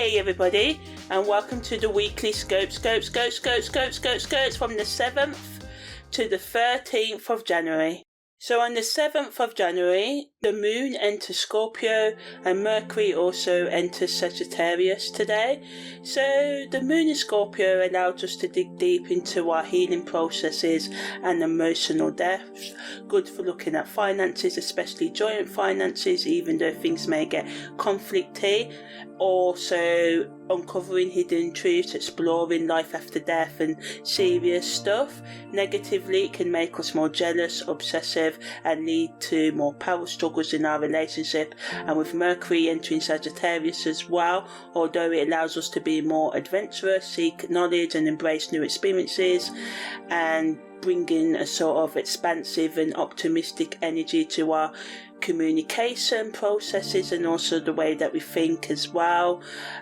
Hey everybody, and welcome to the weekly scopes from the 7th to the 13th of January. So on the 7th of January, the moon enters Scorpio and Mercury also enters Sagittarius today. So the moon in Scorpio allows us to dig deep into our healing processes and emotional depth. Good for looking at finances, especially joint finances, even though things may get conflicty. Also uncovering hidden truths, exploring life after death and serious stuff. Negatively, it can make us more jealous, obsessive, and lead to more power struggles in our relationship. And with Mercury entering Sagittarius as well, although it allows us to be more adventurous, seek knowledge and embrace new experiences, and bringing a sort of expansive and optimistic energy to our communication processes and also the way that we think as well.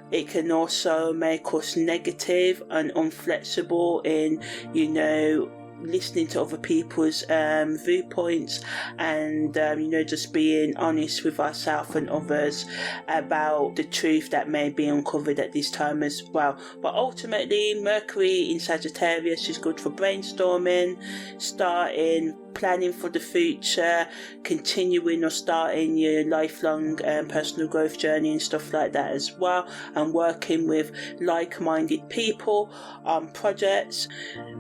It can also make us negative and unflexible in, listening to other people's viewpoints and just being honest with ourselves and others about the truth that may be uncovered at this time as well. But ultimately, Mercury in Sagittarius is good for brainstorming, starting, planning for the future, continuing or starting your lifelong personal growth journey and stuff like that as well, and working with like-minded people on projects.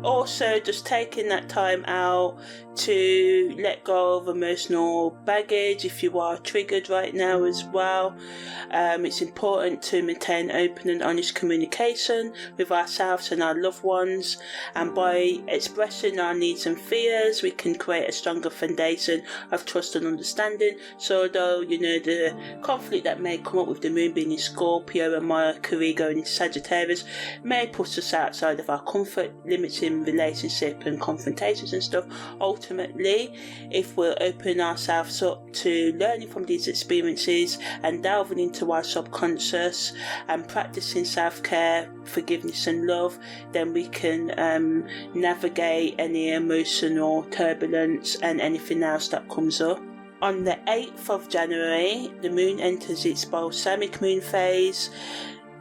Also, just taking that time out to let go of emotional baggage if you are triggered right now as well. It's important to maintain open and honest communication with ourselves and our loved ones, and by expressing our needs and fears we can create a stronger foundation of trust and understanding. So although the conflict that may come up with the moon being in Scorpio and Mercury going into Sagittarius may push us outside of our comfort, limiting relationship and confrontations and stuff, ultimately, if we'll open ourselves up to learning from these experiences and delving into our subconscious and practicing self-care, forgiveness and love, then we can navigate any emotional turbulence and anything else that comes up. On the 8th of January, the moon enters its balsamic moon phase.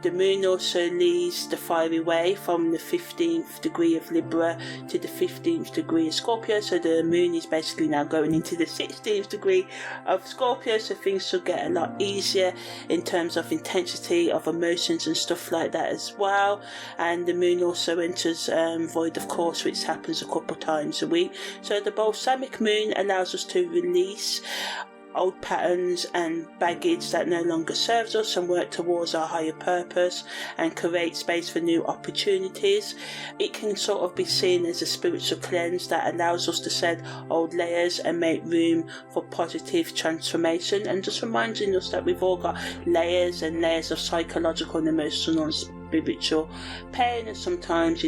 The moon also leaves the fiery way from the 15th degree of Libra to the 15th degree of Scorpio. So the moon is basically now going into the 16th degree of Scorpio. So things will get a lot easier in terms of intensity of emotions and stuff like that as well. And the moon also enters void of course, which happens a couple times a week. So the balsamic moon allows us to release old patterns and baggage that no longer serves us and work towards our higher purpose and create space for new opportunities. It can sort of be seen as a spiritual cleanse that allows us to shed old layers and make room for positive transformation, and just reminding us that we've all got layers and layers of psychological and emotional and spiritual pain, and sometimes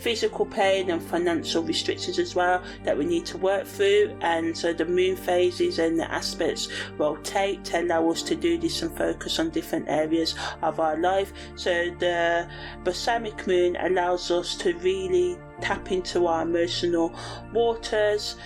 physical pain and financial restrictions as well that we need to work through. And so the moon phases and the aspects rotate to allow us to do this and focus on different areas of our life. So the balsamic moon allows us to really tap into our emotional waters,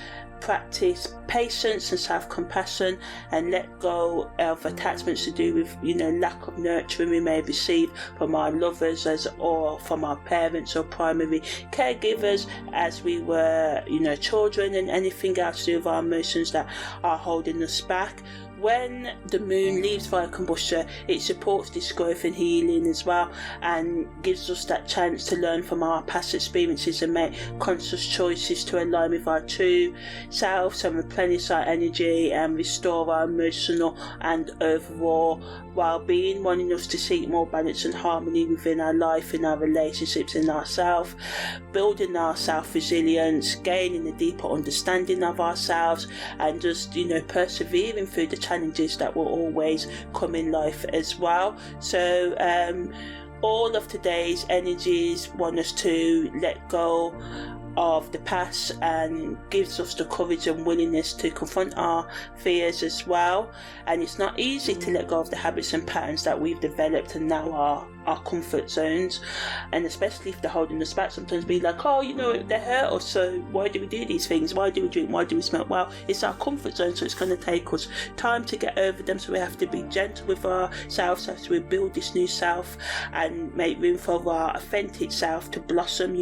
practice patience and self-compassion, and let go of attachments to do with lack of nurturing we may receive from our lovers or from our parents or primary caregivers as we were children, and anything else to do with our emotions that are holding us back. When the moon leaves via combustion, it supports this growth and healing as well, and gives us that chance to learn from our past experiences and make conscious choices to align with our true selves and replenish our energy and restore our emotional and overall well-being, wanting us to seek more balance and harmony within our life, in our relationships, in ourselves, building our self-resilience, gaining a deeper understanding of ourselves, and just persevering through the challenges that will always come in life as well. So all of today's energies want us to let go of the past and gives us the courage and willingness to confront our fears as well. And it's not easy to let go of the habits and patterns that we've developed and now are our comfort zones, and especially if they're holding us back, sometimes be like, oh, they hurt us, so why do we do these things, why do we drink, why do we smoke? Well, it's our comfort zone, so it's going to take us time to get over them, so we have to be gentle with ourselves as we build this new self and make room for our authentic self to blossom,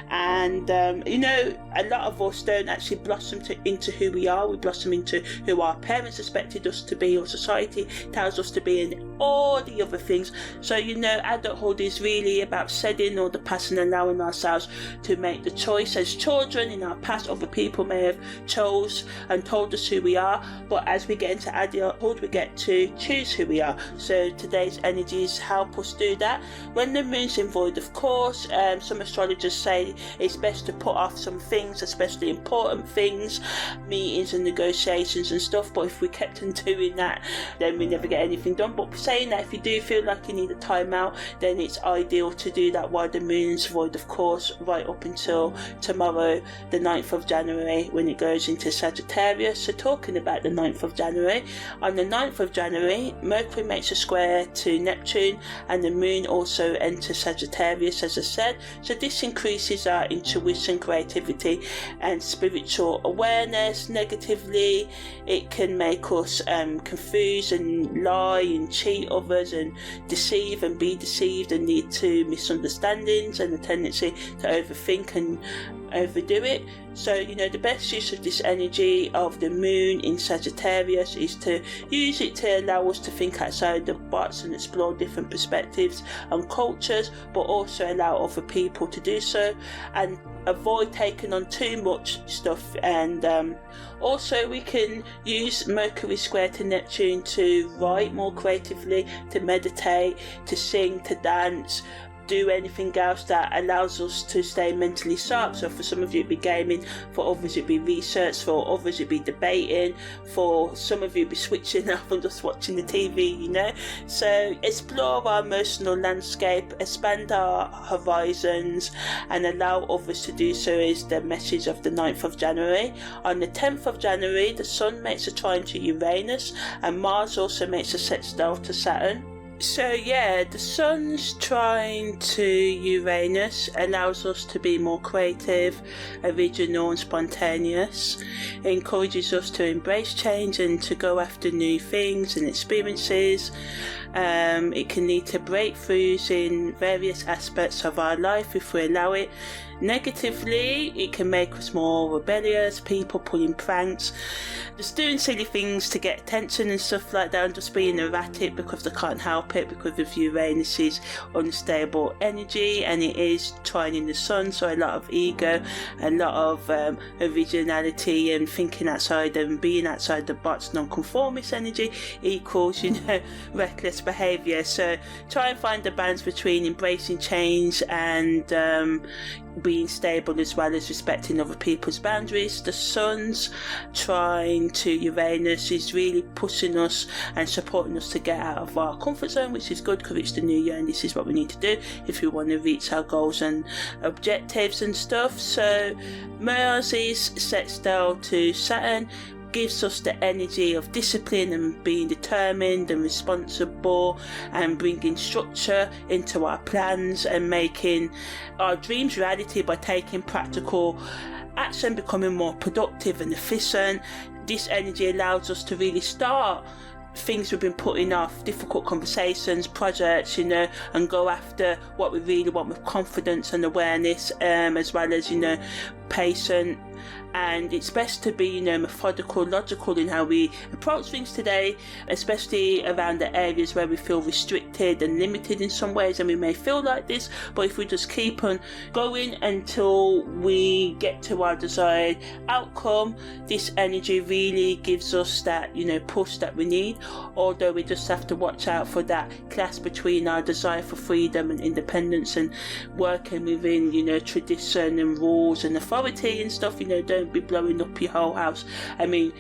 and a lot of us don't actually blossom into who we are. We blossom into who our parents expected us to be, or society tells us to be, and all the other things. So adulthood is really about shedding all the past and allowing ourselves to make the choice. As children in our past, other people may have chose and told us who we are, but as we get into adulthood, we get to choose who we are. So today's energies help us do that. When the moon's in void, of course, some astrologers say it's best to put off some things, especially important things, meetings and negotiations and stuff, but if we kept on doing that, then we never get anything done. But saying that, if you do feel like you need a time out, then it's ideal to do that while the moon's void, of course, right up until tomorrow, the 9th of January, when it goes into Sagittarius. So talking about the 9th of January, on the 9th of January, Mercury makes a square to Neptune, and the moon also enters Sagittarius, as I said. So this increases our intuition, creativity and spiritual awareness. Negatively, it can make us confuse and lie and cheat others and deceive and be deceived and lead to misunderstandings and a tendency to overthink and overdo it. So the best use of this energy of the moon in Sagittarius is to use it to allow us to think outside the box and explore different perspectives and cultures, but also allow other people to do so, and avoid taking on too much stuff. And also we can use Mercury square to Neptune to write more creatively, to meditate, to sing, to dance, do anything else that allows us to stay mentally sharp. So for some of you it'd be gaming, for others it'd be research, for others it'd be debating, for some of you it'd be switching up and just watching the TV, So explore our emotional landscape, expand our horizons and allow others to do so is the message of the 9th of January. On the 10th of January, the Sun makes a trine to Uranus and Mars also makes a sextile to Saturn. So the Sun's trine to Uranus allows us to be more creative, original and spontaneous. It encourages us to embrace change and to go after new things and experiences. It can lead to breakthroughs in various aspects of our life if we allow it. Negatively, it can make us more rebellious, people pulling pranks, just doing silly things to get attention and stuff like that, and just being erratic because they can't help it because of Uranus's unstable energy, and it is trining the Sun, so a lot of ego, a lot of originality and thinking outside and being outside the box. Non-conformist energy equals reckless behaviour. So try and find the balance between embracing change and being stable as well as respecting other people's boundaries. The Sun's trine to Uranus is really pushing us and supporting us to get out of our comfort zone, which is good because it's the new year and this is what we need to do if we want to reach our goals and objectives and stuff. So Mars' sextile to Saturn gives us the energy of discipline and being determined and responsible and bringing structure into our plans and making our dreams reality by taking practical action, becoming more productive and efficient. This energy allows us to really start things we've been putting off, difficult conversations, projects, and go after what we really want with confidence and awareness, as well as, patient. And it's best to be, methodical, logical in how we approach things today, especially around the areas where we feel restricted and limited in some ways, and we may feel like this, but if we just keep on going until we get to our desired outcome, this energy really gives us that, push that we need, although we just have to watch out for that clash between our desire for freedom and independence and working within, tradition and rules and authority and stuff. Don't be blowing up your whole house. I mean,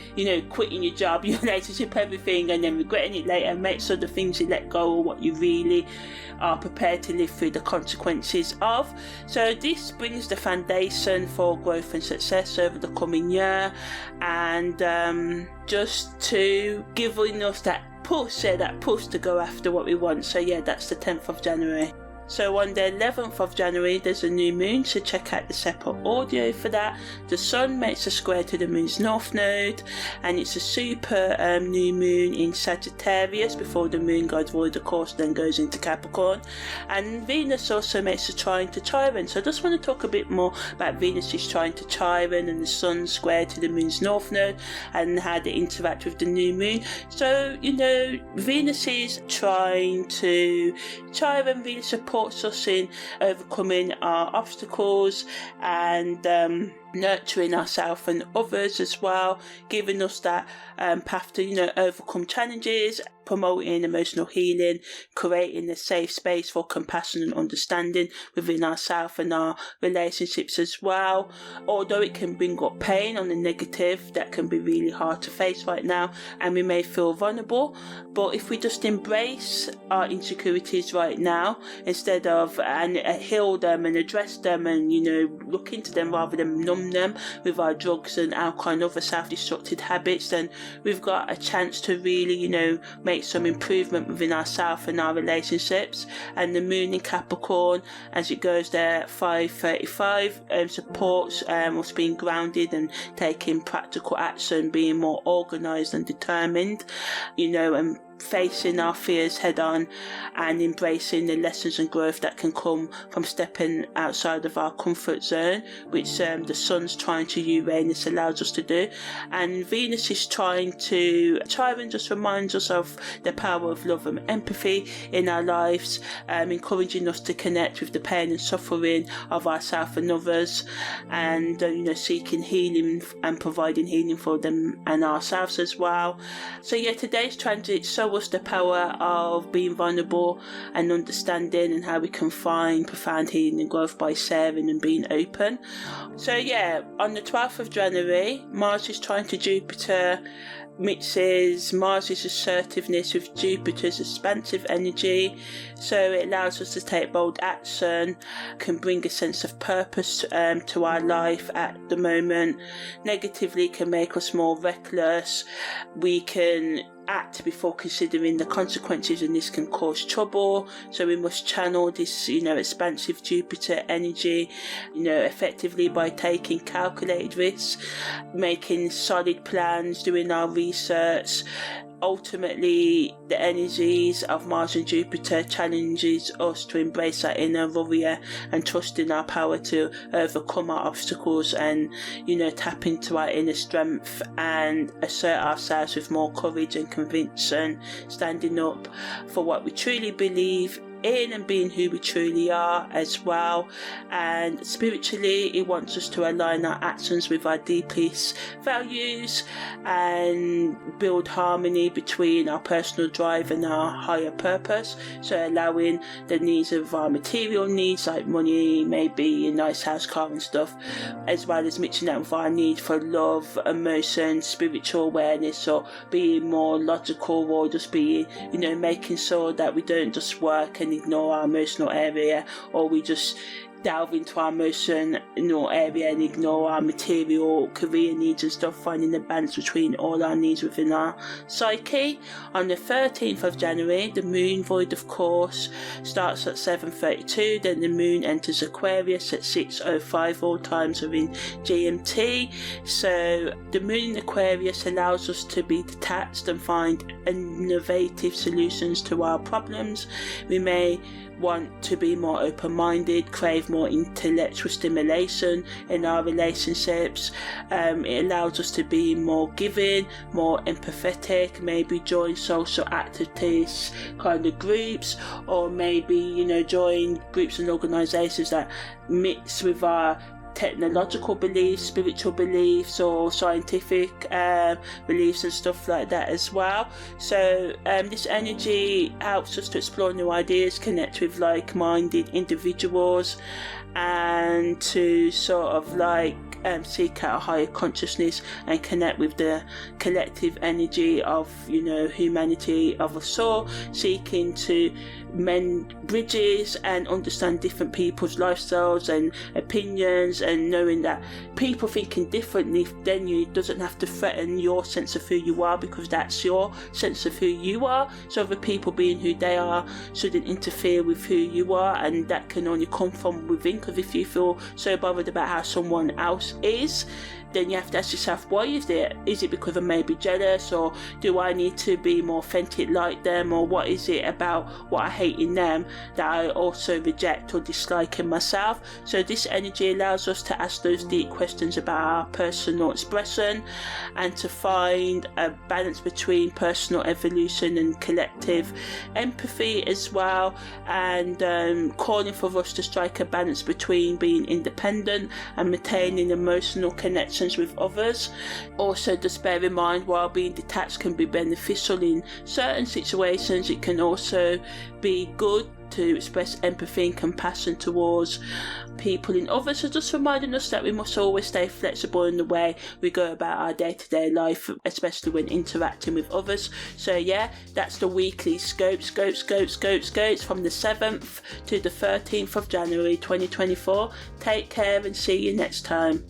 quitting your job, your relationship, everything, and then regretting it later. Make sure the things you let go are what you really are prepared to live through the consequences of. So this brings the foundation for growth and success over the coming year, and just to giving us that that push to go after what we want. So yeah, that's the 10th of January. So on the 11th of January, there's a new moon, so check out the separate audio for that. The sun makes a square to the moon's north node, and it's a super new moon in Sagittarius before the moon goes void, of course, then goes into Capricorn. And Venus also makes a trine to Chiron. So I just want to talk a bit more about Venus's trine to Chiron and the sun square to the moon's north node and how they interact with the new moon. So, Venus is trine to Chiron. Venus supports us in overcoming our obstacles and nurturing ourselves and others as well, giving us that path to overcome challenges, promoting emotional healing, creating a safe space for compassion and understanding within ourselves and our relationships as well. Although it can bring up pain on the negative, that can be really hard to face right now, and we may feel vulnerable, but if we just embrace our insecurities right now instead of and heal them and address them and look into them rather than numb them with our drugs and alcohol and other self-destructive habits, then we've got a chance to really make some improvement within ourselves and our relationships. And the moon in Capricorn, as it goes there at 5:35, supports us being grounded and taking practical action, being more organised and determined, and facing our fears head on and embracing the lessons and growth that can come from stepping outside of our comfort zone, which the sun's trying to Uranus allows us to do. And Venus is trying to Chiron, just reminds us of the power of love and empathy in our lives, encouraging us to connect with the pain and suffering of ourselves and others, and seeking healing and providing healing for them and ourselves as well. So yeah, today's transit shows us the power of being vulnerable and understanding, and how we can find profound healing and growth by sharing and being open. So yeah, on the 12th of January, Mars is trying to Jupiter, mixes Mars's assertiveness with Jupiter's expansive energy, so it allows us to take bold action, can bring a sense of purpose to our life at the moment. Negatively can make us more reckless. We can act before considering the consequences, and this can cause trouble, so we must channel this expansive Jupiter energy effectively by taking calculated risks, making solid plans, doing our research. Ultimately, the energies of Mars and Jupiter challenges us to embrace our inner warrior and trust in our power to overcome our obstacles and, tap into our inner strength and assert ourselves with more courage and conviction, standing up for what we truly believe in and being who we truly are as well. And spiritually, it wants us to align our actions with our deepest values and build harmony between our personal drive and our higher purpose, so allowing the needs of our material needs like money, maybe a nice house, car and stuff, as well as mixing that with our need for love, emotion, spiritual awareness, or being more logical, or just being making sure that we don't just work and ignore our emotional area, or we just delve into our emotional area and ignore our material career needs and stuff, finding the balance between all our needs within our psyche. On the 13th of January, the moon void, of course, starts at 7:32, then the moon enters Aquarius at 6:05, all times within GMT. So the moon in Aquarius allows us to be detached and find innovative solutions to our problems. We may want to be more open-minded, crave more intellectual stimulation in our relationships. It allows us to be more giving, more empathetic, maybe join social activities kind of groups, or maybe join groups and organisations that mix with our technological beliefs, spiritual beliefs, or scientific beliefs and stuff like that as well. So this energy helps us to explore new ideas, connect with like-minded individuals, and to sort of like seek out a higher consciousness and connect with the collective energy of, you know, humanity of us all, seeking to mend bridges and understand different people's lifestyles and opinions, and knowing that people thinking differently than you doesn't have to threaten your sense of who you are, because that's your sense of who you are. So other people being who they are shouldn't interfere with who you are, and that can only come from within. Because if you feel so bothered about how someone else is, then you have to ask yourself, why is it? Is it because I may be jealous, or do I need to be more authentic like them, or what is it about what I hate in them that I also reject or dislike in myself? So this energy allows us to ask those deep questions about our personal expression, and to find a balance between personal evolution and collective empathy as well, and calling for us to strike a balance between being independent and maintaining emotional connections with others. Also, just bear in mind, while being detached can be beneficial in certain situations, it can also be good to express empathy and compassion towards people in others. So just reminding us that we must always stay flexible in the way we go about our day-to-day life, especially when interacting with others. So yeah, that's the weekly scopes from the 7th to the 13th of January 2024. Take care and see you next time.